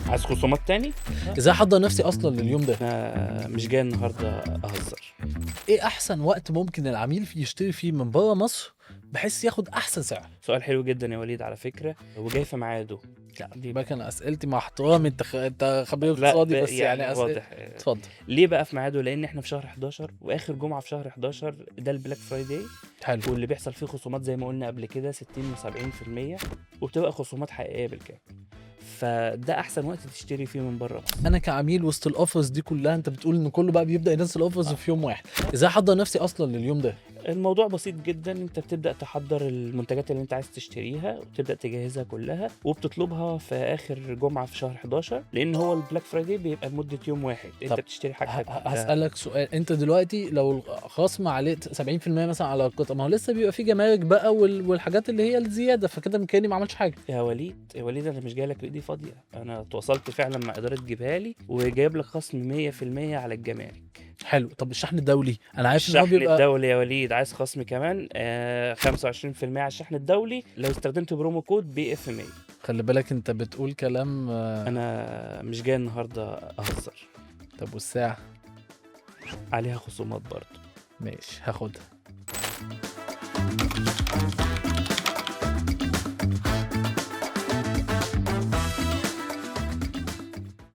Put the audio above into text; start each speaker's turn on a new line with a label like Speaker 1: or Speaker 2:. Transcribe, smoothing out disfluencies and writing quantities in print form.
Speaker 1: عايز خصومات تاني؟
Speaker 2: ازاي احضر نفسي اصلا لليوم ده؟
Speaker 1: انا مش جاي النهارده اهزر.
Speaker 2: ايه احسن وقت ممكن العميل يشتري فيه من بره مصر بحيث ياخد احسن سعر؟
Speaker 1: سؤال حلو جدا يا وليد على فكره، وجاي في ميعاده.
Speaker 2: لا
Speaker 1: دي
Speaker 2: بقى انا اسئلتي مع احترامي، انت خبير
Speaker 1: لا
Speaker 2: اقتصادي بس يعني
Speaker 1: واضح.
Speaker 2: اتفضل.
Speaker 1: ليه بقى في ميعاده؟ لان احنا في شهر 11 واخر جمعه في شهر 11 ده البلاك فرايداي،
Speaker 2: حلو.
Speaker 1: واللي بيحصل فيه خصومات زي ما قلنا قبل كده 60 و70%، وبتبقى خصومات حقيقيه بالكامل. فده احسن وقت تشتري فيه من بره مصر.
Speaker 2: انا كعميل وسط الاوفرز دي كلها، انت بتقول ان كله بقى بيبدا ينزل اوفرز في يوم واحد، ازاي احضر نفسي اصلا لليوم ده؟
Speaker 1: الموضوع بسيط جدا، انت بتبدا تحضر المنتجات اللي انت عايز تشتريها وتبدا تجهزها كلها، وبتطلبها في اخر جمعه في شهر 11، لان هو البلاك فرايداي بيبقى لمده يوم واحد انت
Speaker 2: طب
Speaker 1: بتشتري حاجتك كلها.
Speaker 2: هسألك سؤال، انت دلوقتي لو خصم عليه 70% مثلا على القطعة، ما هو لسه بيبقى في جمارك بقى والحاجات اللي هي الزيادة، فكده مكاني ما عملش حاجة.
Speaker 1: يا وليد انا مش جاي لك بايدي فاضيه، انا تواصلت فعلا مع اداره جيبها لي وجايب لك خصم 100% على الجمارك.
Speaker 2: حلو. طب الشحن الدولي انا عارف ان هو
Speaker 1: الشحن
Speaker 2: بيبقى
Speaker 1: الدولي يا وليد عايز خصم كمان 25% على الشحن الدولي لو استخدمت برومو كود BF100.
Speaker 2: خلي بالك انت بتقول كلام
Speaker 1: انا مش جاي النهارده اهزر.
Speaker 2: طب والساعة؟
Speaker 1: عليها خصومات برضه.
Speaker 2: ماشي هاخدها.